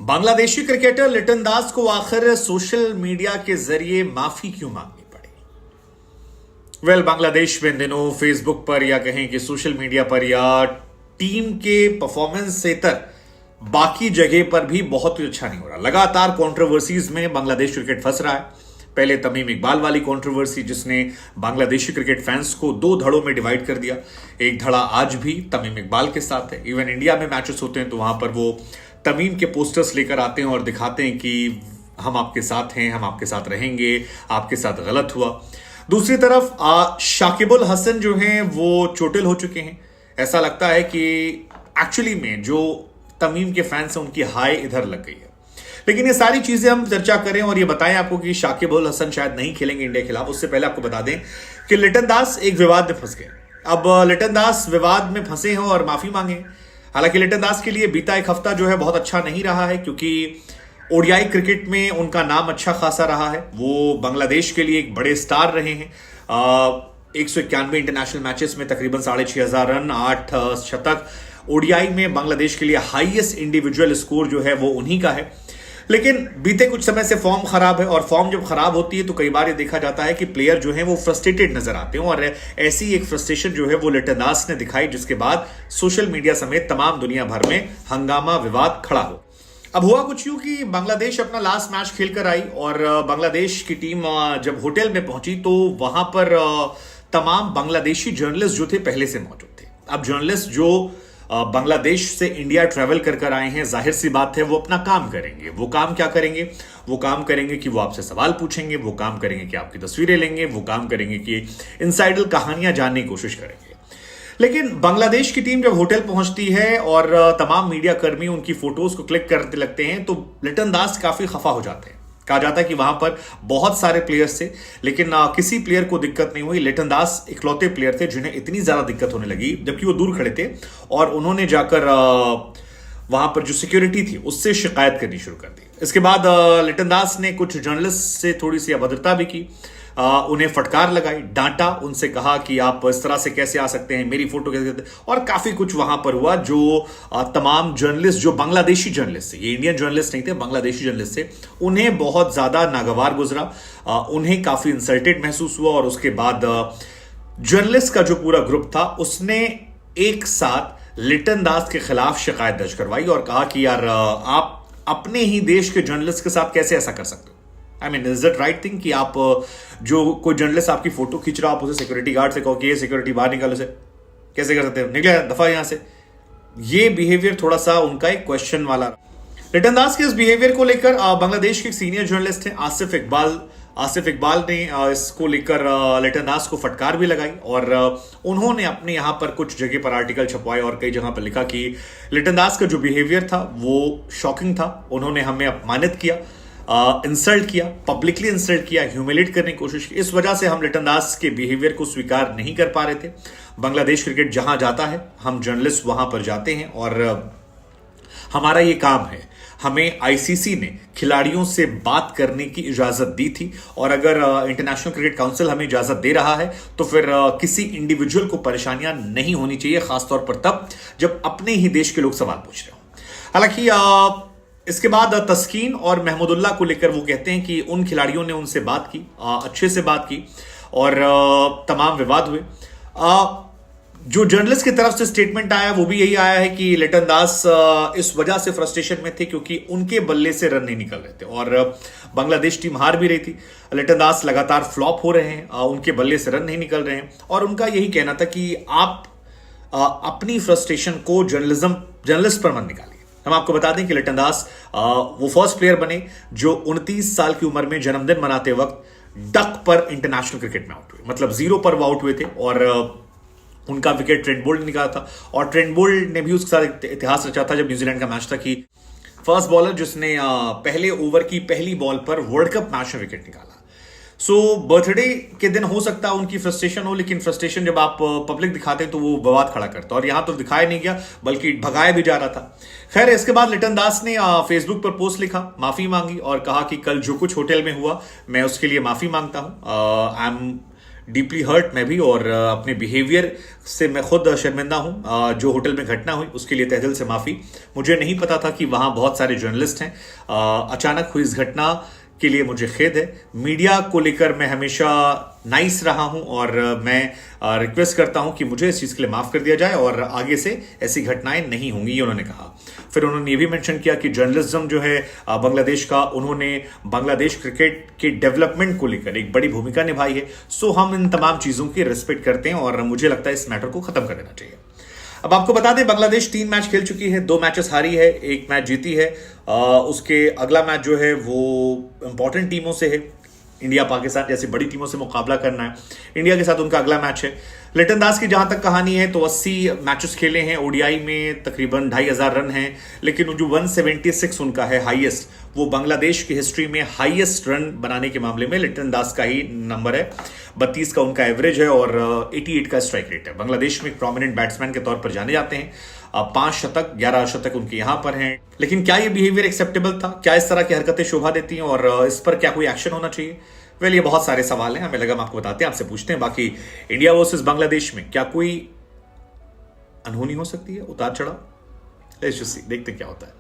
Bangladeshi cricketer Liton दास को आखिर social media के जरिए माफी क्यों मांगनी पड़ी? बांग्लादेश में इन दिनों फेसबुक पर या कहें कि सोशल मीडिया पर या टीम के परफॉर्मेंस से तक बाकी जगह पर भी बहुत कुछ अच्छा नहीं हो रहा। लगातार कंट्रोवर्सीज में बांग्लादेश क्रिकेट फंस रहा है। पहले तमीम इकबाल वाली कंट्रोवर्सी जिसने बांग्लादेशी क्रिकेट फैंस को दो धड़ों में डिवाइड कर दिया। एक धड़ा आज भी तमीम इकबाल के साथ है। इवन इंडिया में मैचेस होते हैं तो वहां पर वो तमीम के पोस्टर्स लेकर आते हैं और दिखाते हैं कि हम आपके साथ हैं, हम आपके साथ रहेंगे, आपके साथ गलत हुआ। दूसरी तरफ शाकिबुल हसन जो हैं वो चोटिल हो चुके हैं। ऐसा लगता है कि एक्चुअली में जो तमीम के फैंस हैं उनकी हाय इधर लग गई है। लेकिन ये सारी चीजें हम चर्चा करें और ये बताएं आपको कि शाकिबुल हसन शायद नहीं खेलेंगे इंडिया के खिलाफ, उससे पहले आपको बता दें कि लिटन दास एक विवाद में फंस गए। अब लिटन दास विवाद में फंसे हैं और माफी मांगे। हालांकि लिटन दास के लिए बीता एक हफ्ता जो है बहुत अच्छा नहीं रहा है, क्योंकि ओडीआई क्रिकेट में उनका नाम अच्छा खासा रहा है। वो बांग्लादेश के लिए एक बड़े स्टार रहे हैं। 191 इंटरनेशनल मैचेस में तकरीबन 6,500 रन, 8 शतक। ओडीआई में बांग्लादेश के लिए हाईएस्ट इंडिविजुअल स्कोर जो है वो उन्हीं का है। लेकिन बीते कुछ समय से फॉर्म खराब है, और फॉर्म जब खराब होती है तो कई बार ये देखा जाता है कि प्लेयर जो है वो फ्रस्ट्रेटेड नजर आते हैं, और ऐसी एक फ्रस्ट्रेशन जो है वो लिटन दास ने दिखाई, जिसके बाद सोशल मीडिया समेत तमाम दुनिया भर में हंगामा विवाद खड़ा हो। अब हुआ कुछ यूं कि बांग्लादेश अपना लास्ट मैच खेलकर आई और बांग्लादेश की टीम जब होटल में पहुंची तो वहां पर तमाम बांग्लादेशी जर्नलिस्ट जो थे पहले से मौजूद थे। अब जर्नलिस्ट जो बांग्लादेश से इंडिया ट्रैवल कर आए हैं, जाहिर सी बात है वो अपना काम करेंगे। वो काम क्या करेंगे? वो काम करेंगे कि वो आपसे सवाल पूछेंगे, वो काम करेंगे कि आपकी तस्वीरें लेंगे, वो काम करेंगे कि इनसाइडर कहानियां जानने की कोशिश करेंगे। लेकिन बांग्लादेश की टीम जब होटल पहुंचती है और तमाम मीडिया कर्मी उनकी फोटोज को क्लिक करने लगते हैं तो लिटन दास काफी खफा हो जाते हैं। कहा जाता है कि वहां पर बहुत सारे प्लेयर्स थे, लेकिन किसी प्लेयर को दिक्कत नहीं हुई। लिटन दास इकलौते प्लेयर थे जिन्हें इतनी ज्यादा दिक्कत होने लगी, जबकि वो दूर खड़े थे, और उन्होंने जाकर वहां पर जो सिक्योरिटी थी उससे शिकायत करनी शुरू कर दी। इसके बाद लिटन दास ने कुछ जर्नलिस्ट से थोड़ी सी अभद्रता भी की, उन्हें फटकार लगाई, डांटा, उनसे कहा कि आप इस तरह से कैसे आ सकते हैं, मेरी फोटो कैसे, और काफी कुछ वहां पर हुआ। जो तमाम जर्नलिस्ट जो बांग्लादेशी जर्नलिस्ट थे, ये इंडियन जर्नलिस्ट नहीं थे, बांग्लादेशी जर्नलिस्ट थे, उन्हें बहुत ज्यादा नागवार गुजरा, उन्हें काफी इंसल्टेड महसूस हुआ। और उसके बाद जर्नलिस्ट का जो पूरा ग्रुप था उसने एक साथ लिटन दास के खिलाफ शिकायत दर्ज करवाई और कहा कि यार आप अपने ही देश के जर्नलिस्ट के साथ कैसे ऐसा कर सकते हो? I mean, is it right thing कि आप जो कोई जर्नलिस्ट आपकी फोटो खींच रहा, आप उसे सिक्योरिटी गार्ड से कहो कि ये सिक्योरिटी बाहर निकालो, से कैसे कर सकते हो, निकले दफा यहां से। ये बिहेवियर थोड़ा सा उनका एक क्वेश्चन वाला। लिटन दास के इस बिहेवियर को लेकर बांग्लादेश के सीनियर जर्नलिस्ट थे आसिफ इकबाल ने इसको लेकर लिटन दास को फटकार भी लगाई, और उन्होंने अपने यहां पर कुछ जगह पर आर्टिकल छपवाए और कई जगह पर लिखा कि लिटन दास का जो बिहेवियर था वो शॉकिंग था। उन्होंने हमें अपमानित किया, इंसल्ट किया, पब्लिकली इंसल्ट किया, ह्यूमिलेट करने की कोशिश की। इस वजह से हम लिटन दास के बिहेवियर को स्वीकार नहीं कर पा रहे थे। बांग्लादेश क्रिकेट जहां जाता है, हम जर्नलिस्ट वहां पर जाते हैं और हमारा ये काम है। हमें आईसीसी ने खिलाड़ियों से बात करने की इजाजत दी थी, और अगर इंटरनेशनल क्रिकेट काउंसिल हमें इजाजत दे रहा है तो फिर किसी इंडिविजुअल को परेशानियां नहीं होनी चाहिए, खासतौर पर तब जब अपने ही देश के लोग सवाल पूछ रहे हो। हालांकि इसके बाद तस्कीन और महमूदुल्लाह को लेकर वो कहते हैं कि उन खिलाड़ियों ने उनसे बात की, अच्छे से बात की, और तमाम विवाद हुए। जो जर्नलिस्ट की तरफ से स्टेटमेंट आया वो भी यही आया है कि लिटन दास इस वजह से फ्रस्ट्रेशन में थे क्योंकि उनके बल्ले से रन नहीं निकल रहे थे, और बांग्लादेश टीम हार भी रही थी। लिटन दास लगातार फ्लॉप हो रहे हैं, उनके बल्ले से रन नहीं निकल रहे हैं, और उनका यही कहना था कि आप अपनी फ्रस्ट्रेशन को जर्नलिस्ट पर मत निकालिए। हम आपको बता दें कि लिटन दास वो फर्स्ट प्लेयर बने जो 29 साल की उम्र में जन्मदिन मनाते वक्त डक पर इंटरनेशनल क्रिकेट में आउट हुए, मतलब 0 पर वो आउट हुए थे, और उनका विकेट ट्रेंट बोल्ट ने निकाला था। और ट्रेंट बोल्ट ने भी उसके साथ इतिहास रचा था जब न्यूजीलैंड का मैच था, कि फर्स्ट बॉलर जिसने पहले ओवर की पहली बॉल पर वर्ल्ड कप मैच में विकेट निकाला। सो बर्थडे के दिन हो सकता है उनकी फ्रस्ट्रेशन हो, लेकिन फ्रस्ट्रेशन जब आप पब्लिक दिखाते हैं तो वो विवाद खड़ा करता है, और यहां तो दिखाया नहीं गया बल्कि भगाया भी जा रहा था। खैर, इसके बाद लिटन दास ने फेसबुक पर पोस्ट लिखा, माफी मांगी और कहा कि कल जो कुछ होटल में हुआ मैं उसके लिए माफी मांगता हूं। आई एम डीपली हर्ट मैं भी, और अपने बिहेवियर से मैं खुद शर्मिंदा हूं। जो होटल में घटना हुई उसके लिए तहे दिल से माफी। मुझे नहीं पता था कि वहां बहुत सारे जर्नलिस्ट हैं। अचानक हुई इस घटना के लिए मुझे खेद है। मीडिया को लेकर मैं हमेशा नाइस रहा हूं, और मैं रिक्वेस्ट करता हूं कि मुझे इस चीज के लिए माफ कर दिया जाए और आगे से ऐसी घटनाएं नहीं होंगी, ये उन्होंने कहा। फिर उन्होंने ये भी मेंशन किया कि जर्नलिज्म जो है बांग्लादेश का, उन्होंने बांग्लादेश क्रिकेट के डेवलपमेंट को लेकर एक बड़ी भूमिका निभाई है। सो हम इन तमाम चीजों की रिस्पेक्ट करते हैं और मुझे लगता है इस मैटर को खत्म कर देना चाहिए। अब आपको बता दें, बांग्लादेश 3 मैच खेल चुकी है, 2 मैचेस हारी है, 1 मैच जीती है। उसके अगला मैच जो है वो इंपॉर्टेंट टीमों से है। इंडिया पाकिस्तान जैसी बड़ी टीमों से मुकाबला करना है। इंडिया के साथ उनका अगला मैच है। लिटन दास की जहां तक कहानी है तो 80 मैचेस खेले हैं, ओडीआई में तकरीबन 2500 रन हैं, लेकिन जो 176 उनका है हाईएस्ट, वो बांग्लादेश की हिस्ट्री में हाईएस्ट रन बनाने के मामले में लिटन दास का ही नंबर है। 32 का उनका एवरेज है और 88 का स्ट्राइक रेट है। बांग्लादेश में एक प्रोमिनेंट बैट्समैन के तौर पर जाने जाते हैं। 5 शतक, 11 शतक उनके यहां पर हैं। लेकिन क्या ये बिहेवियर एक्सेप्टेबल था? क्या इस तरह की हरकतें शोभा देती हैं और इस पर क्या कोई एक्शन होना चाहिए? वेल, ये बहुत सारे सवाल हैं, हमें लगा हम आपको बताते हैं, आपसे पूछते हैं। बाकी इंडिया वर्सेस बांग्लादेश में क्या कोई अनहोनी हो सकती है, उतार चढ़ाव? देखते क्या होता है।